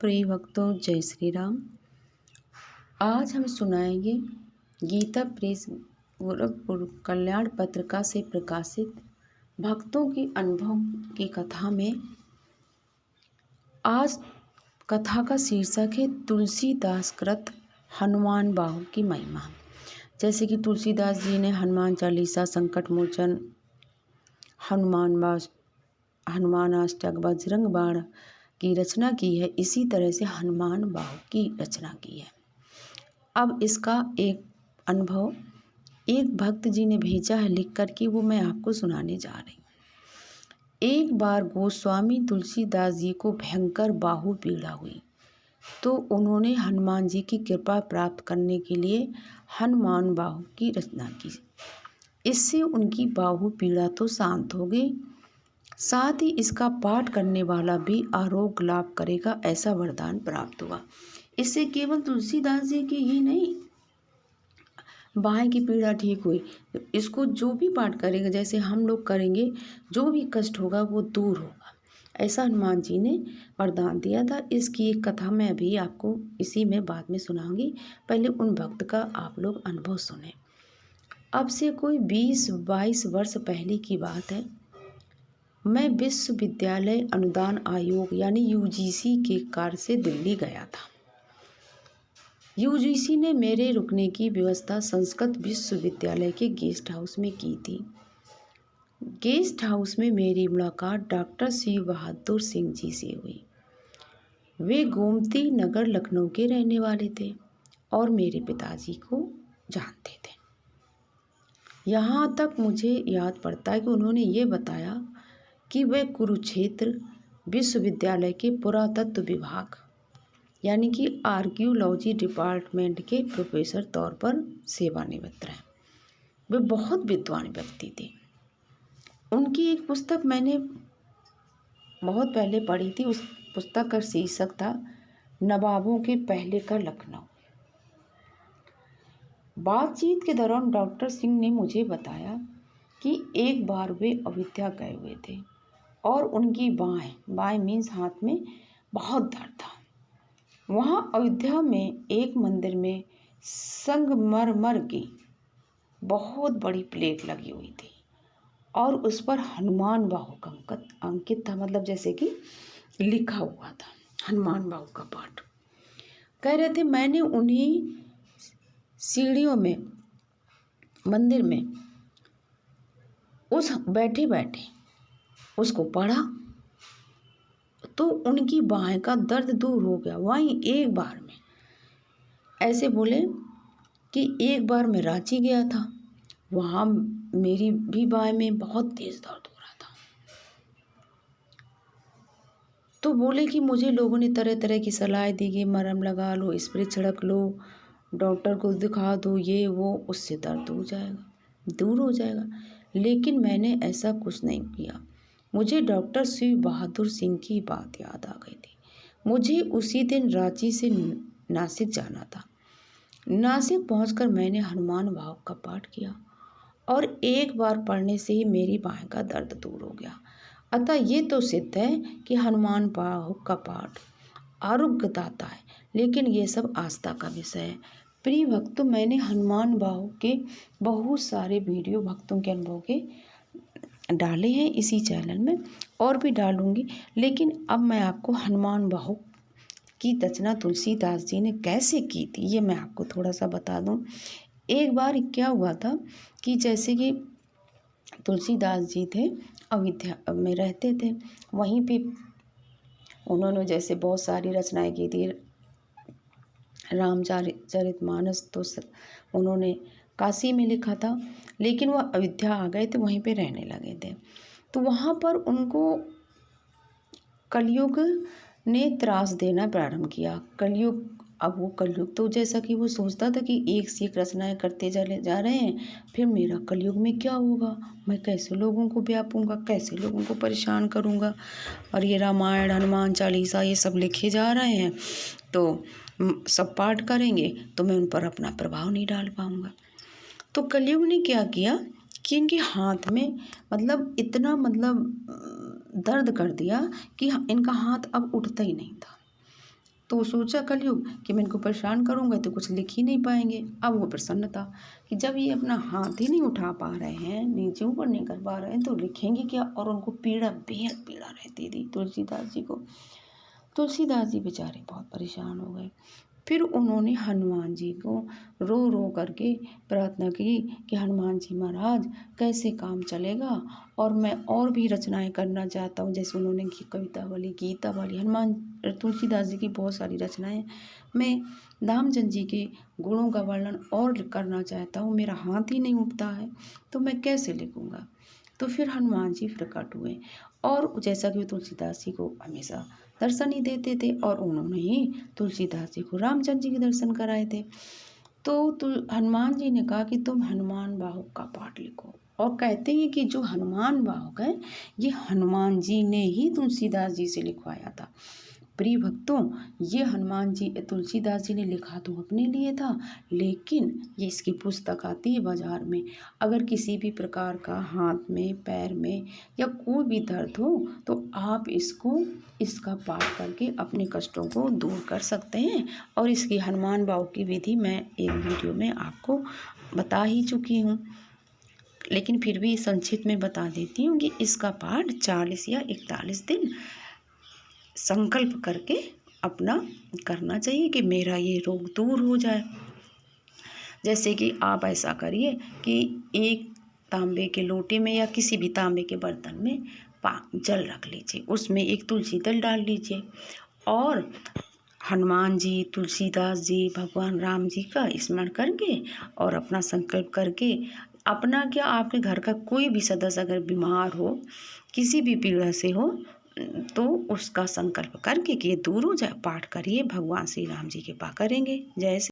प्रिय भक्तों, जय श्री राम। आज हम सुनाएंगे गीता प्रेस गोरखपुर कल्याण पत्रिका से प्रकाशित भक्तों की अनुभव की कथा में आज कथा का शीर्षक है तुलसीदास कृत हनुमान बाहु की महिमा। जैसे कि तुलसीदास जी ने हनुमान चालीसा, संकट मोचन, हनुमानाष्टक, बजरंग बाण की रचना की है, इसी तरह से हनुमान बाहु की रचना की है। अब इसका एक अनुभव एक भक्त जी ने भेजा है लिख कर कि वो मैं आपको सुनाने जा रही हूँ। एक बार गोस्वामी तुलसीदास जी को भयंकर बाहु पीड़ा हुई तो उन्होंने हनुमान जी की कृपा प्राप्त करने के लिए हनुमान बाहु की रचना की। इससे उनकी बाहु पीड़ा तो शांत हो गई, साथ ही इसका पाठ करने वाला भी आरोग्य लाभ करेगा, ऐसा वरदान प्राप्त हुआ। इससे केवल तुलसीदास जी की ही नहीं, बाहें की पीड़ा ठीक हुई। इसको जो भी पाठ करेगा, जैसे हम लोग करेंगे, जो भी कष्ट होगा वो दूर होगा, ऐसा हनुमान जी ने वरदान दिया था। इसकी एक कथा मैं अभी आपको इसी में बाद में सुनाऊंगी। पहले उन भक्त का आप लोग अनुभव सुने। अब से कोई 20-22 वर्ष पहले की बात है। मैं विश्वविद्यालय अनुदान आयोग यानी यूजीसी के कार्य से दिल्ली गया था। यूजीसी ने मेरे रुकने की व्यवस्था संस्कृत विश्वविद्यालय के गेस्ट हाउस में की थी। गेस्ट हाउस में मेरी मुलाकात डॉक्टर शिव बहादुर सिंह जी से हुई। वे गोमती नगर लखनऊ के रहने वाले थे और मेरे पिताजी को जानते थे। यहाँ तक मुझे याद पड़ता है कि उन्होंने ये बताया कि वे कुरुक्षेत्र विश्वविद्यालय के पुरातत्व विभाग यानी कि आर्कियोलॉजी डिपार्टमेंट के प्रोफेसर तौर पर सेवानिवृत्त रहे। वे बहुत विद्वान व्यक्ति थे। उनकी एक पुस्तक मैंने बहुत पहले पढ़ी थी। उस पुस्तक का शीर्षक था नवाबों के पहले का लखनऊ। बातचीत के दौरान डॉक्टर सिंह ने मुझे बताया कि एक बार वे अयोध्या गए हुए थे और उनकी बाएं मीन्स हाथ में बहुत दर्द था। वहाँ अयोध्या में एक मंदिर में संगमरमर की बहुत बड़ी प्लेट लगी हुई थी और उस पर हनुमान बाहु का अंकित था, मतलब जैसे कि लिखा हुआ था हनुमान बाहु का पाठ। कह रहे थे मैंने उन्हीं सीढ़ियों में मंदिर में उस बैठे बैठे उसको पढ़ा तो उनकी बाहें का दर्द दूर हो गया। वहीं एक बार में ऐसे बोले कि एक बार मैं रांची गया था, वहाँ मेरी भी बाहें में बहुत तेज दर्द हो रहा था। तो बोले कि मुझे लोगों ने तरह तरह की सलाह दी कि मरहम लगा लो, स्प्रे छिड़क लो, डॉक्टर को दिखा दो, ये वो, उससे दर्द हो जाएगा, दूर हो जाएगा। लेकिन मैंने ऐसा कुछ नहीं किया। मुझे डॉक्टर शिव बहादुर सिंह की बात याद आ गई थी। मुझे उसी दिन रांची से नासिक जाना था। नासिक पहुंचकर मैंने हनुमान बाहु का पाठ किया और एक बार पढ़ने से ही मेरी बाहें का दर्द दूर हो गया। अतः ये तो सिद्ध है कि हनुमान बाहु का पाठ आरोग्यदाता है, लेकिन ये सब आस्था का विषय है। प्रिय भक्तों, मैंने हनुमान बाहु के बहुत सारे वीडियो भक्तों के अनुभव के डाले हैं इसी चैनल में, और भी डालूंगी। लेकिन अब मैं आपको हनुमान बाहु की रचना तुलसीदास जी ने कैसे की थी ये मैं आपको थोड़ा सा बता दूं। एक बार क्या हुआ था कि जैसे कि तुलसीदास जी थे अयोध्या में रहते थे, वहीं पे उन्होंने जैसे बहुत सारी रचनाएं की थी। रामचरितमानस तो उन्होंने काशी में लिखा था, लेकिन वह अयोध्या आ गए थे, वहीं पे रहने लगे थे। तो वहाँ पर उनको कलयुग ने त्रास देना प्रारंभ किया। कलयुग, अब वो कलयुग तो जैसा कि वो सोचता था कि एक से एक रचनाएं करते जा रहे हैं, फिर मेरा कलयुग में क्या होगा, मैं कैसे लोगों को व्यापूंगा, कैसे लोगों को परेशान करूँगा। और ये रामायण, हनुमान चालीसा ये सब लिखे जा रहे हैं, तो सब पाठ करेंगे तो मैं उन पर अपना प्रभाव नहीं डाल पाऊँगा। तो कलयुग ने क्या किया कि इनके हाथ में इतना दर्द कर दिया कि इनका हाथ अब उठता ही नहीं था। तो सोचा कलयुग कि मैं इनको परेशान करूँगा तो कुछ लिख ही नहीं पाएंगे। अब वो प्रसन्न था कि जब ये अपना हाथ ही नहीं उठा पा रहे हैं, नीचे ऊपर नहीं कर पा रहे हैं, तो लिखेंगे क्या। और उनको पीड़ा, बेहद पीड़ा रहती थी तुलसीदास जी को। तुलसीदास जी बेचारे बहुत परेशान हो गए। फिर उन्होंने हनुमान जी को रो रो करके प्रार्थना की कि हनुमान जी महाराज, कैसे काम चलेगा, और मैं और भी रचनाएं करना चाहता हूँ। जैसे उन्होंने कविता वाली, गीता वाली, हनुमान तुलसीदास जी की बहुत सारी रचनाएं, मैं रामचंद्र जी के गुणों का वर्णन और करना चाहता हूँ, मेरा हाथ ही नहीं उठता है, तो मैं कैसे लिखूँगा। तो फिर हनुमान जी प्रकट हुए, और जैसा कि तुलसीदास जी को हमेशा दर्शन ही देते थे, और उन्होंने ही तुलसीदास जी को रामचंद्र जी के दर्शन कराए थे। तो हनुमान जी ने कहा कि तुम हनुमान बाहुक का पाठ लिखो। और कहते हैं कि जो हनुमान बाहुक है, ये हनुमान जी ने ही तुलसीदास जी से लिखवाया था। प्रिय भक्तों, ये हनुमान जी, तुलसीदास जी ने लिखा तो अपने लिए था, लेकिन ये इसकी पुस्तक आती है बाजार में। अगर किसी भी प्रकार का हाथ में, पैर में या कोई भी दर्द हो, तो आप इसका पाठ करके अपने कष्टों को दूर कर सकते हैं। और इसकी हनुमान बाहु की विधि मैं एक वीडियो में आपको बता ही चुकी हूँ, लेकिन फिर भी संक्षिप्त में बता देती हूँ कि इसका पाठ 40 या 41 दिन संकल्प करके अपना करना चाहिए कि मेरा ये रोग दूर हो जाए। जैसे कि आप ऐसा करिए कि एक तांबे के लोटे में या किसी भी तांबे के बर्तन में जल रख लीजिए, उसमें एक तुलसी दल डाल लीजिए, और हनुमान जी, तुलसीदास जी, भगवान राम जी का स्मरण करके और अपना संकल्प करके, अपना क्या, आपके घर का कोई भी सदस्य अगर बीमार हो, किसी भी पीड़ा से हो, तो उसका संकल्प करके कि ये दूर हो जाए, पाठ करिए, भगवान श्री राम जी के कृपा करेंगे। जय श्री